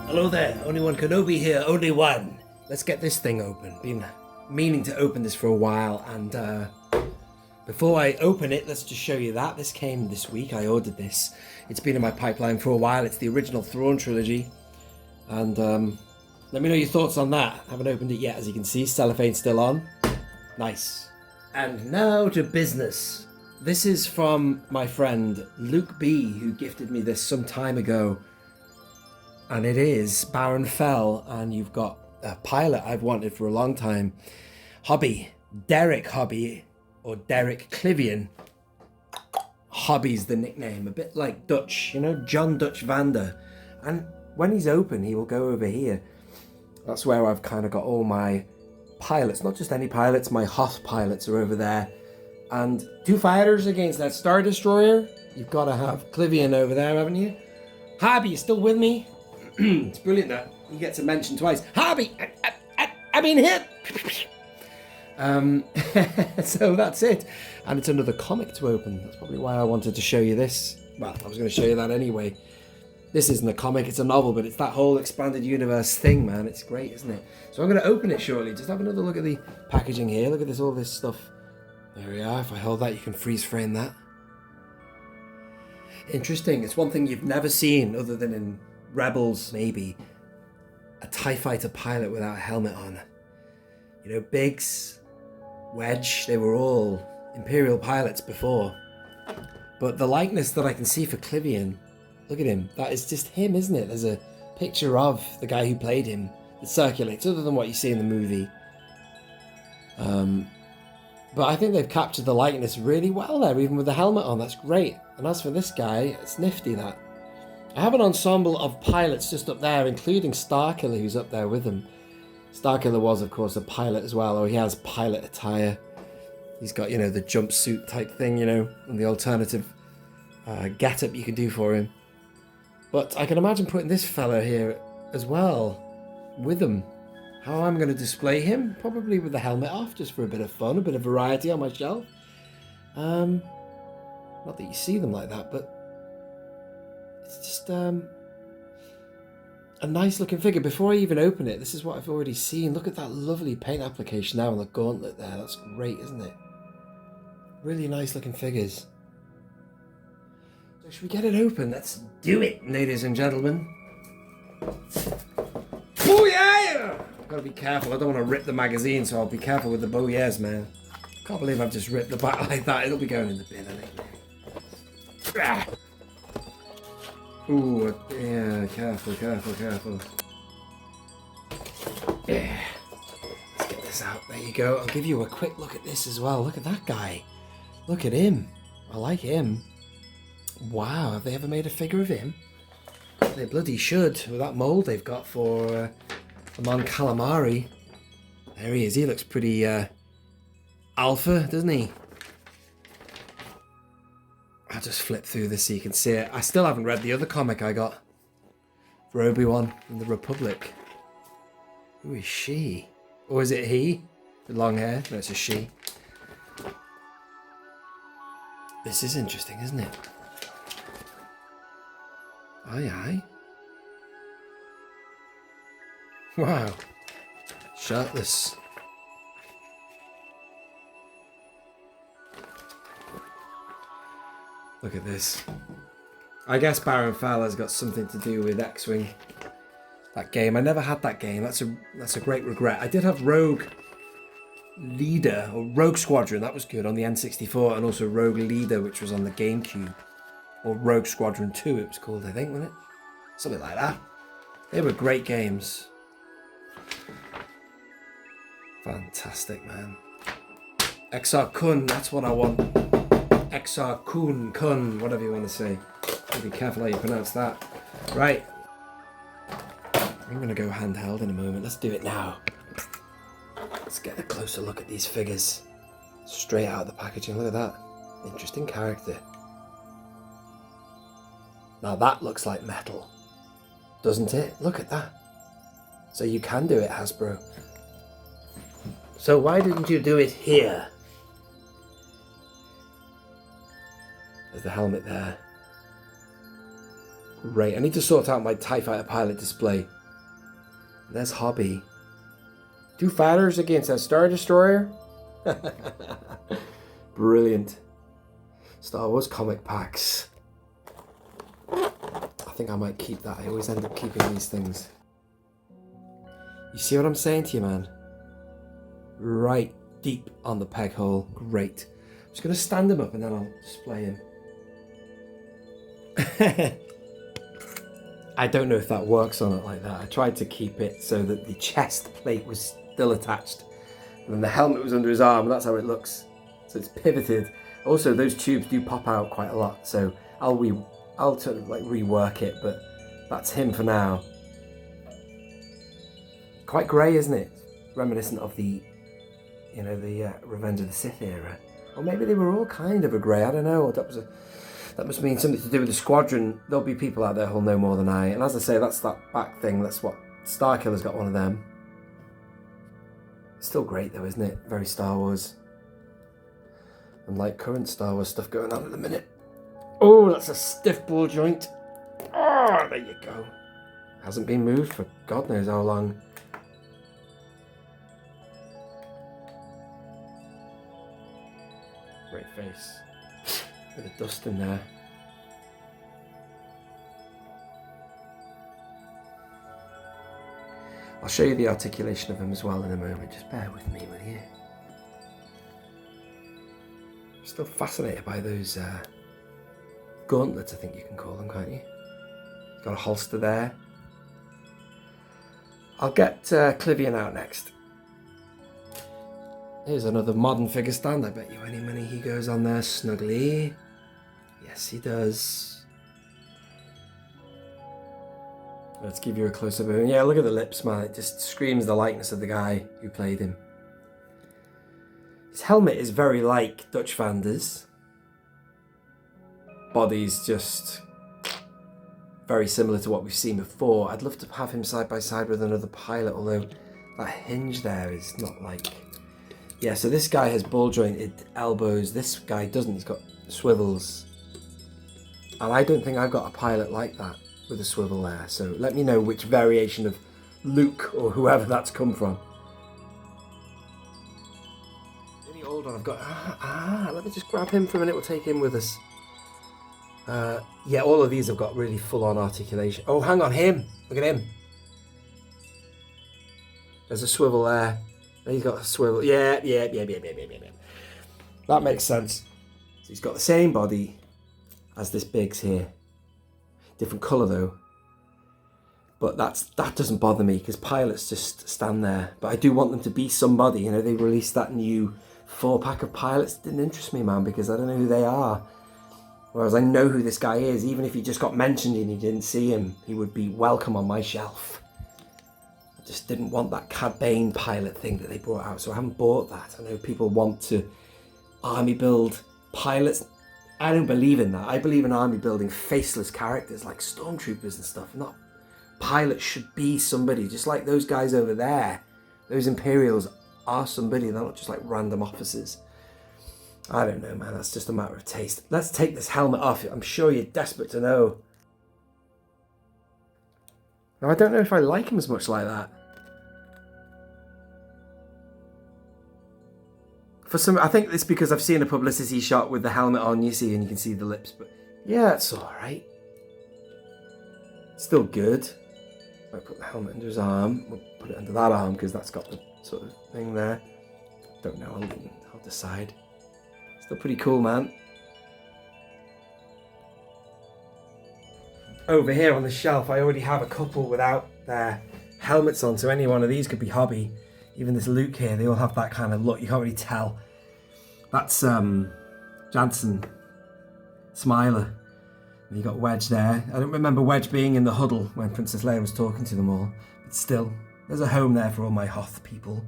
Hello there, Only One Kenobi here, only one. Let's get this thing open. Been meaning to open this for a while, and before I open it, let's just show you that. This came this week, I ordered this. It's been in my pipeline for a while. It's the original Thrawn trilogy, and let me know your thoughts on that. I haven't opened it yet, as you can see. Cellophane's still on. Nice. And now to business. This is from my friend Luke B, who gifted me this some time ago. And it is Baron Fell, and you've got a pilot I've wanted for a long time. Derek Hobbie, or Derek Klivian. Hobbie's the nickname, a bit like Dutch, you know, John Dutch Vander. And when he's open, he will go over here. That's where I've kind of got all my pilots, not just any pilots, my Hoth pilots are over there. And two fighters against that Star Destroyer. You've got to have Klivian over there, haven't you? Hobbie, you still with me? It's brilliant that he gets a mention twice. Hobbie, I've been hit. So that's it, and it's another comic to open. That's probably why I wanted to show you this. Well, I was going to show you that anyway. This isn't a comic; it's a novel, but it's that whole expanded universe thing, man. It's great, isn't it? So I'm going to open it shortly. Just have another look at the packaging here. Look at this, all this stuff. There we are. If I hold that, you can freeze frame that. Interesting. It's one thing you've never seen, other than in Rebels, maybe, a TIE fighter pilot without a helmet on. You know, Biggs, Wedge, they were all Imperial pilots before. But the likeness that I can see for Klivian, look at him, that is just him, isn't it? There's a picture of the guy who played him that circulates, other than what you see in the movie. But I think they've captured the likeness really well there, even with the helmet on. That's great. And as for this guy, it's nifty, that. I have an ensemble of pilots just up there, including Starkiller, who's up there with him. Starkiller was, of course, a pilot as well, or he has pilot attire. He's got, you know, the jumpsuit type thing, you know, and the alternative get-up you can do for him. But I can imagine putting this fella here as well, with him. How I'm going to display him? Probably with the helmet off, just for a bit of fun, a bit of variety on my shelf. Not that you see them like that, but it's just a nice looking figure. Before I even open it, this is what I've already seen. Look at that lovely paint application now on the gauntlet there. That's great, isn't it? Really nice looking figures. So should we get it open? Let's do it, ladies and gentlemen. Oh yeah! I've got to be careful. I don't want to rip the magazine, so I'll be careful with the booyahs, man. Can't believe I've just ripped the back like that. It'll be going in the bin, I think. Ah. Ooh, yeah, careful. Yeah. Let's get this out. There you go. I'll give you a quick look at this as well. Look at that guy. Look at him. I like him. Wow, have they ever made a figure of him? They bloody should, with that mould they've got for Mon Calamari. There he is. He looks pretty alpha, doesn't he? I'll just flip through this so you can see it. I still haven't read the other comic I got for Obi-Wan and the Republic. Who is she? Or is it he? With long hair? No, it's a she. This is interesting, isn't it? Aye. Wow. Shirtless. Look at this. I guess Baron Fell has got something to do with X-Wing. That game. I never had that game. That's a great regret. I did have Rogue Leader, or Rogue Squadron. That was good on the N64, and also Rogue Leader, which was on the GameCube. Or Rogue Squadron 2 it was called, I think, wasn't it? Something like that. They were great games. Fantastic, man. XR Kun, that's what I want. XR Kun, whatever you want to say. Be careful how you pronounce that. Right. I'm going to go handheld in a moment. Let's do it now. Let's get a closer look at these figures. Straight out of the packaging. Look at that. Interesting character. Now that looks like metal, doesn't it? Look at that. So you can do it, Hasbro. So why didn't you do it here? There's the helmet there. Great. I need to sort out my TIE Fighter pilot display. There's Hobbie. 2 fighters against a Star Destroyer? Brilliant. Star Wars comic packs. I think I might keep that. I always end up keeping these things. You see what I'm saying to you, man? Right deep on the peg hole. Great. I'm just going to stand him up and then I'll display him. I don't know if that works or not like that. I tried to keep it so that the chest plate was still attached. And then the helmet was under his arm, and that's how it looks. So it's pivoted. Also, those tubes do pop out quite a lot, so I'll sort of like rework it, but that's him for now. Quite grey, isn't it? Reminiscent of the, you know, the Revenge of the Sith era. Or maybe they were all kind of a grey, I don't know. That must mean something to do with the squadron. There'll be people out there who'll know more than I. And as I say, that's that back thing. That's what Starkiller's got, one of them. Still great though, isn't it? Very Star Wars. Unlike current Star Wars stuff going on at the minute. Oh, that's a stiff ball joint. Oh, there you go. Hasn't been moved for God knows how long. Great face. Bit of dust in there. I'll show you the articulation of him as well in a moment. Just bear with me, will you? I'm still fascinated by those gauntlets, I think you can call them, can't you? He's got a holster there. I'll get Klivian out next. Here's another modern figure stand. I bet you any money he goes on there snugly. Yes, he does. Let's give you a close-up of him. Yeah, look at the lips, man. It just screams the likeness of the guy who played him. His helmet is very like Dutch Vander's. Body's just very similar to what we've seen before. I'd love to have him side by side with another pilot, although that hinge there is not like... Yeah, so this guy has ball-jointed elbows. This guy doesn't. He's got swivels. And I don't think I've got a pilot like that with a swivel there. So let me know which variation of Luke or whoever that's come from. Any old one I've got... let me just grab him for a minute. We'll take him with us. Yeah, all of these have got really full-on articulation. Oh, hang on, him. Look at him. There's a swivel there. He's got a swivel. Yeah. That makes sense. So he's got the same body as this Biggs here. Different colour though. But that doesn't bother me because pilots just stand there. But I do want them to be somebody. You know, they released that new 4-pack of pilots. It didn't interest me, man, because I don't know who they are. Whereas I know who this guy is. Even if he just got mentioned and you didn't see him, he would be welcome on my shelf. I just didn't want that Cad Bane pilot thing that they brought out, so I haven't bought that. I know people want to army build pilots. I don't believe in that. I believe in army building faceless characters like stormtroopers and stuff. Not pilots should be somebody, just like those guys over there. Those Imperials are somebody, they're not just like random officers. I don't know, man, that's just a matter of taste. Let's take this helmet off. I'm sure you're desperate to know. Now, I don't know if I like him as much like that. For some, I think it's because I've seen a publicity shot with the helmet on, you see, and you can see the lips, but yeah, it's alright. Still good. I put the helmet under his arm. We'll put it under that arm because that's got the sort of thing there. Don't know, I'll decide. Still pretty cool, man. Over here on the shelf, I already have a couple without their helmets on, so any one of these could be Hobbie. Even this Luke here, they all have that kind of look. You can't really tell. That's Jansen, Smiler. And you got Wedge there. I don't remember Wedge being in the huddle when Princess Leia was talking to them all, but still, there's a home there for all my Hoth people.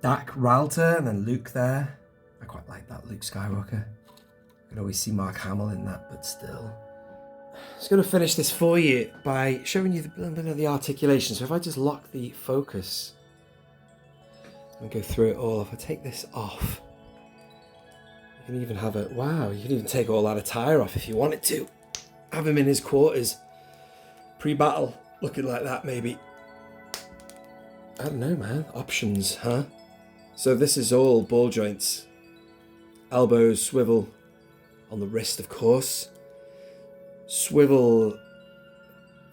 Dak, Ralter, and then Luke there. I quite like that Luke Skywalker. I can always see Mark Hamill in that, but still. I'm just going to finish this for you by showing you a little bit of the articulation. So if I just lock the focus and go through it all, if I take this off, you can even have a, wow, you can even take all that attire off if you wanted to. Have him in his quarters. pre-battle looking like that, maybe. I don't know, man. Options, huh? So this is all ball joints. Elbows, swivel on the wrist, of course. Swivel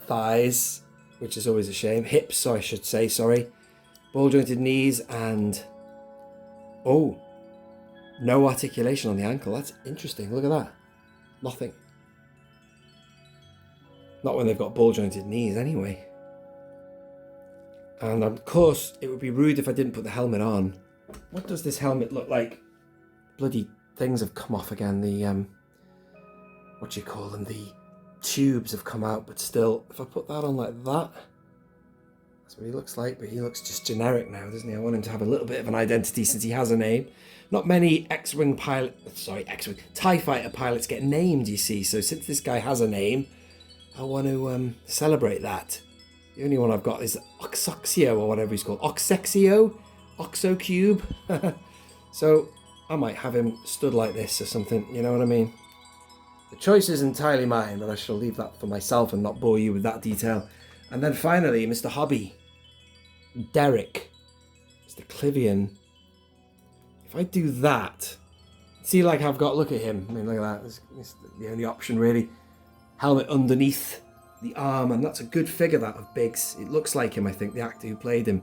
thighs, which is always a shame. Hips, I should say, sorry. Ball jointed knees and... oh, no articulation on the ankle. That's interesting. Look at that. Nothing. Not when they've got ball jointed knees anyway. And of course, it would be rude if I didn't put the helmet on. What does this helmet look like? Bloody things have come off again. The, what do you call them? The tubes have come out, but still, if I put that on like that, that's what he looks like, but he looks just generic now, doesn't he? I want him to have a little bit of an identity since he has a name. Not many X-Wing pilot, sorry, X-Wing, TIE Fighter pilots get named, you see, so since this guy has a name, I want to celebrate that. The only one I've got is Oxoxio, or whatever he's called. Oxexio? Oxocube? So I might have him stood like this or something, you know what I mean? The choice is entirely mine, but I shall leave that for myself and not bore you with that detail. And then finally, Mr. Hobbie. Derek. Mr. Klivian. If I do that, see, like I've got, look at him. I mean, look at that. It's the only option, really. Helmet underneath the arm, and that's a good figure, that, of Biggs. It looks like him, I think, the actor who played him.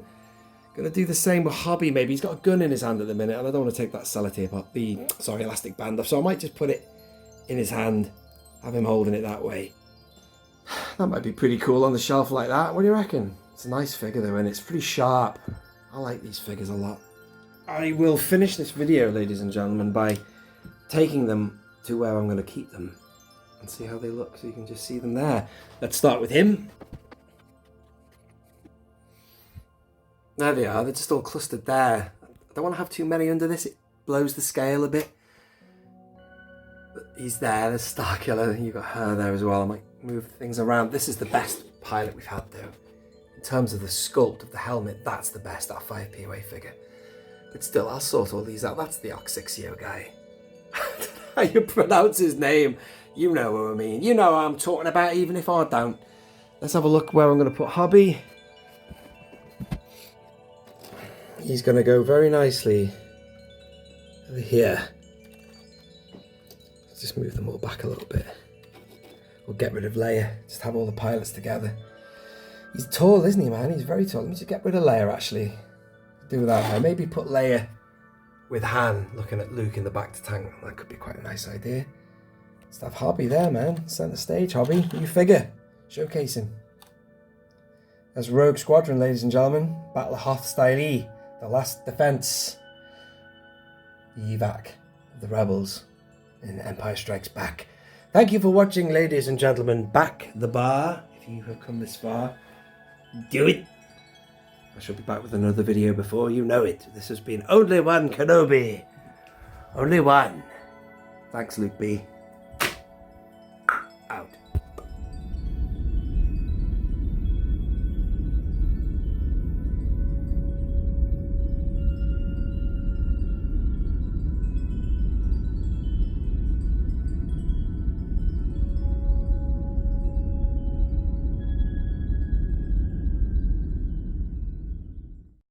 Gonna do the same with Hobbie, maybe. He's got a gun in his hand at the minute, and I don't want to take that sellotape off, elastic band off, so I might just put it in his hand, have him holding it that way. That might be pretty cool on the shelf like that. What do you reckon? It's a nice figure though, and it's pretty sharp. I like these figures a lot. I will finish this video, ladies and gentlemen, by taking them to where I'm going to keep them and see how they look, so you can just see them there. Let's start with him. There they are. They're just all clustered there. I don't want to have too many under this. It blows the scale a bit. But he's there. There's Starkiller. You've got her there as well. I might move things around. This is the best pilot we've had, though. In terms of the sculpt of the helmet, that's the best, that 5 POA figure. But still, I'll sort all these out. That's the Oxexio guy. How you pronounce his name? You know what I mean. You know what I'm talking about, even if I don't. Let's have a look where I'm going to put Hobbie. He's going to go very nicely over here. Let's just move them all back a little bit. We'll get rid of Leia. Just have all the pilots together. He's tall, isn't he, man? He's very tall. Let me just get rid of Leia, actually. Do without her. Maybe put Leia with Han looking at Luke in the back to tank. That could be quite a nice idea. Let's have Hobbie there, man. Centre stage, Hobbie. New figure. Showcase him. There's Rogue Squadron, ladies and gentlemen. Battle of Hoth Style. The last defense. The evac of the rebels in Empire Strikes Back. Thank you for watching, ladies and gentlemen. Back the bar. If you have come this far, do it. I shall be back with another video before you know it. This has been Only One Kenobi. Only one. Thanks, Luke B.